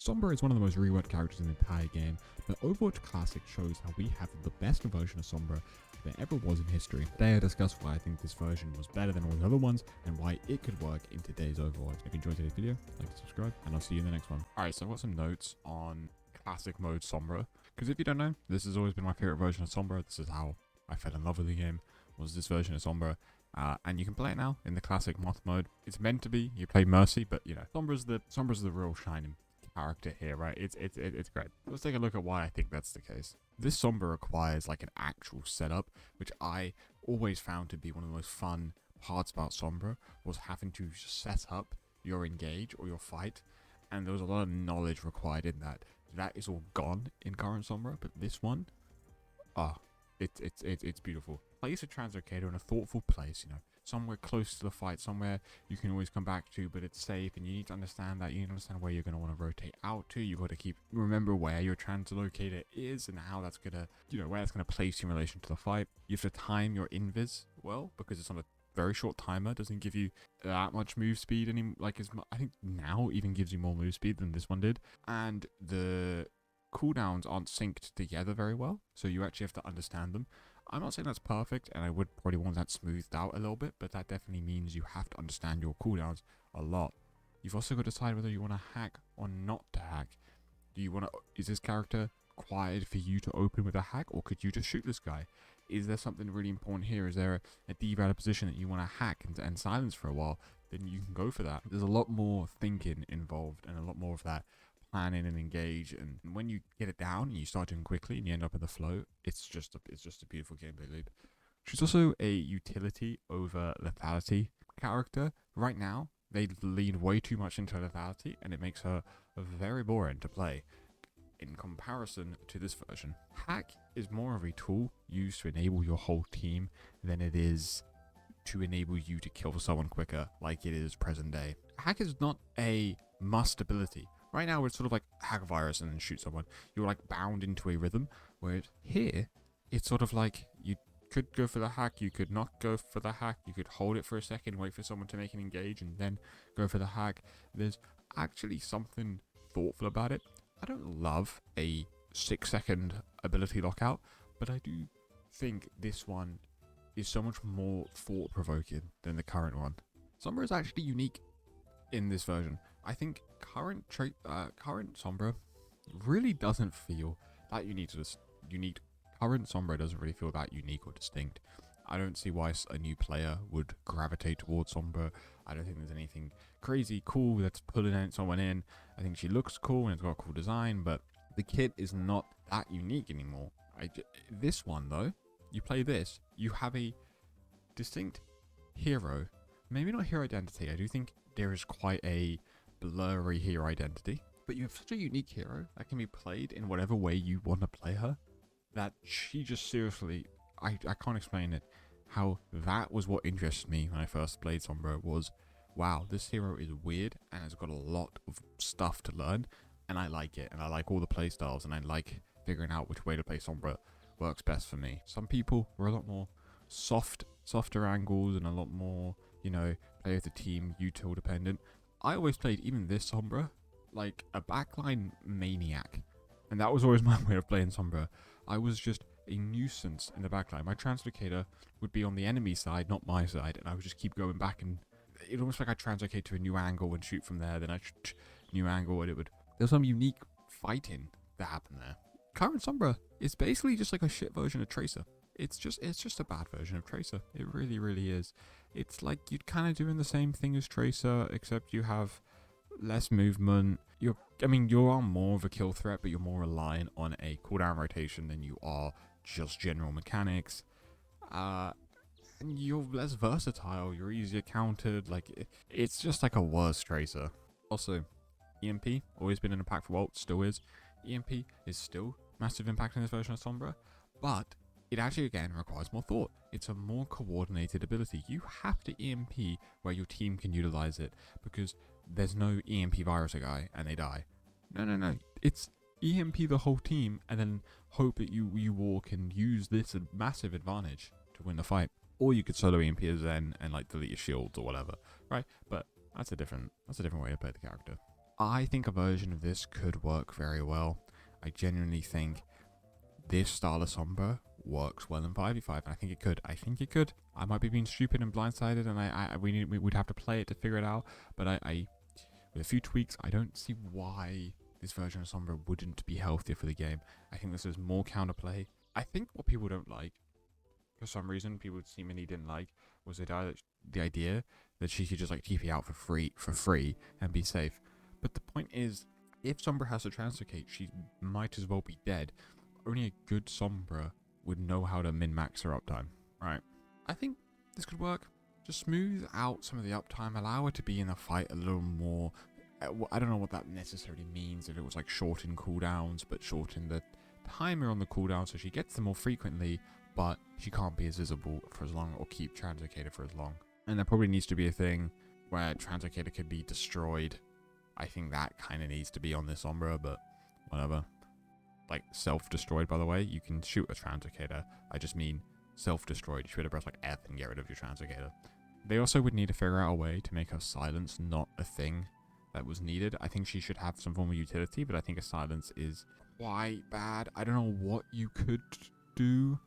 Sombra is one of the most reworked characters in the entire game, but Overwatch Classic shows how we have the best version of Sombra there ever was in history. Today I discuss why I think this version was better than all the other ones, and why it could work in today's Overwatch. If you enjoyed today's video, like and subscribe, and I'll see you in the next one. Alright, so I've got some notes on Classic mode Sombra, because if you don't know, this has always been my favorite version of Sombra. This is how I fell in love with the game, was this version of Sombra. And you can play it now in the classic moth mode. It's meant to be. You play Mercy, but you know, Sombra's the real shining character here, right? It's great. Let's take a look at why I think that's the case. This Sombra requires like an actual setup, which I always found to be one of the most fun parts about Sombra, was having to set up your engage or your fight, and there was a lot of knowledge required in that. That is all gone in current Sombra, but this one, it's beautiful. Place a translocator in a thoughtful place, you know, somewhere close to the fight, somewhere you can always come back to, but it's safe, and you need to understand that. You need to understand where you're going to want to rotate out to. You've got to remember where your translocator is and how that's going to, you know, where it's going to place you in relation to the fight. You have to time your invis well, because it's on a very short timer. Doesn't give you that much move speed I think now even gives you more move speed than this one did, and the cooldowns aren't synced together very well, so you actually have to understand them. I'm not saying that's perfect, and I would probably want that smoothed out a little bit, but that definitely means you have to understand your cooldowns a lot. You've also got to decide whether you want to hack or not to hack. Is this character required for you to open with a hack, or could you just shoot this guy? Is there something really important here? Is there a devalid position that you want to hack and silence for a while? Then you can go for that. There's a lot more thinking involved, and a lot more of that planning and engage, and when you get it down and you start doing quickly and you end up in the flow, it's just a beautiful gameplay loop. She's also a utility over lethality character. Right now they lean way too much into lethality, and it makes her very boring to play in comparison to this version. Hack is more of a tool used to enable your whole team than it is to enable you to kill someone quicker like it is present day. Hack is not a must ability. Right now, it's sort of like hack a virus and then shoot someone. You're like bound into a rhythm, where here, it's sort of like you could go for the hack, you could not go for the hack, you could hold it for a second, wait for someone to make an engage, and then go for the hack. There's actually something thoughtful about it. I don't love a 6-second ability lockout, but I do think this one is so much more thought-provoking than the current one. Sombra is actually unique in this version. I think current Sombra really doesn't feel that unique. Current Sombra doesn't really feel that unique or distinct. I don't see why a new player would gravitate towards Sombra. I don't think there's anything crazy cool that's pulling someone in. I think she looks cool and it's got a cool design, but the kit is not that unique anymore. This one though, you play this, you have a distinct hero. Maybe not hero identity. I do think there is quite a blurry hero identity, but you have such a unique hero that can be played in whatever way you want to play her, that she just seriously, I can't explain it. How that was what interested me when I first played Sombra was, wow, this hero is weird and has got a lot of stuff to learn, and I like it, and I like all the playstyles, and I like figuring out which way to play Sombra works best for me. Some people were a lot more softer angles and a lot more, you know, play with the team, util dependent. I always played even this Sombra like a backline maniac, and that was always my way of playing Sombra. I was just a nuisance in the backline. My translocator would be on the enemy side, not my side, and I would just keep going back, and it almost like I translocate to a new angle and shoot from there, then I new angle, and there's some unique fighting that happened there. Current Sombra is basically just like a shit version of Tracer. It's just a bad version of Tracer. It really, really is. It's like you're kind of doing the same thing as Tracer, except you have less movement. You are more of a kill threat, but you're more reliant on a cooldown rotation than you are just general mechanics. And you're less versatile. You're easier countered. Like, it's just like a worse Tracer. Also, EMP, always been an impactful ult, still is. EMP is still massive impact in this version of Sombra, but it actually again requires more thought. It's a more coordinated ability. You have to EMP where your team can utilize it, because there's no EMP virus a guy and they die. No. It's EMP the whole team and then hope that you all can use this massive advantage to win the fight. Or you could solo EMP as Zen and like delete your shields or whatever, right? But that's a different way to play the character. I think a version of this could work very well. I genuinely think this style of Sombra works well in 5v5, and I think it could. I might be being stupid and blindsided, and we'd have to play it to figure it out. But I with a few tweaks, I don't see why this version of Sombra wouldn't be healthier for the game. I think this is more counterplay. I think what people don't like, for some reason, people seemingly didn't like, was the idea that she could just like TP out for free and be safe. But the point is, if Sombra has to translocate, she might as well be dead. Only a good Sombra would know how to min-max her uptime, right? I think this could work. Just smooth out some of the uptime, allow her to be in the fight a little more. I don't know what that necessarily means, if it was like shorten cooldowns, but shorten the timer on the cooldown so she gets them more frequently, but she can't be as visible for as long or keep translocated for as long. And there probably needs to be a thing where translocator could be destroyed. I think that kind of needs to be on this Sombra, but whatever. Like self-destroyed, by the way. You can shoot a translocator. I just mean self-destroyed. You should have pressed like F and get rid of your translocator. They also would need to figure out a way to make her silence not a thing that was needed. I think she should have some form of utility, but I think a silence is quite bad. I don't know what you could do.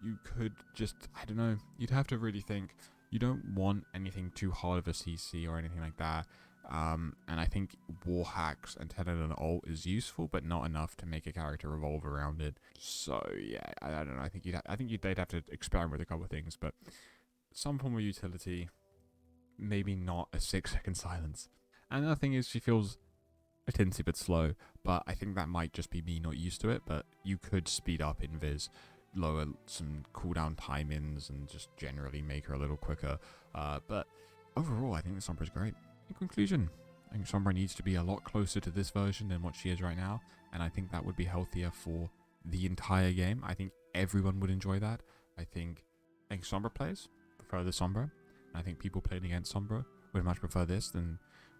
You could just, I don't know. You'd have to really think. You don't want anything too hard of a CC or anything like that. And I think war hacks and Tenet and ult is useful, but not enough to make a character revolve around it. So yeah, I don't know. I think they'd have to experiment with a couple of things, but some form of utility, maybe not a 6-second silence. And the other thing is, she feels a teensy bit slow, but I think that might just be me not used to it. But you could speed up invis, lower some cooldown time-ins, and just generally make her a little quicker. But overall, I think the Sombra is great. In conclusion, I think Sombra needs to be a lot closer to this version than what she is right now, and I think that would be healthier for the entire game. I think everyone would enjoy that. I think Sombra players prefer the Sombra, and I think people playing against Sombra would much prefer this than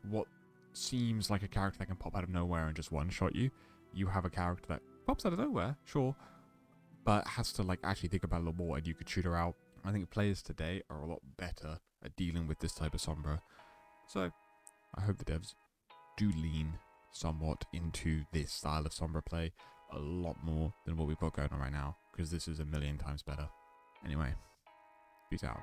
what seems like a character that can pop out of nowhere and just one-shot you. You have a character that pops out of nowhere, sure, but has to like actually think about it a little more, and you could shoot her out. I think players today are a lot better at dealing with this type of Sombra. So, I hope the devs do lean somewhat into this style of Sombra play a lot more than what we've got going on right now, because this is a million times better. Anyway, peace out.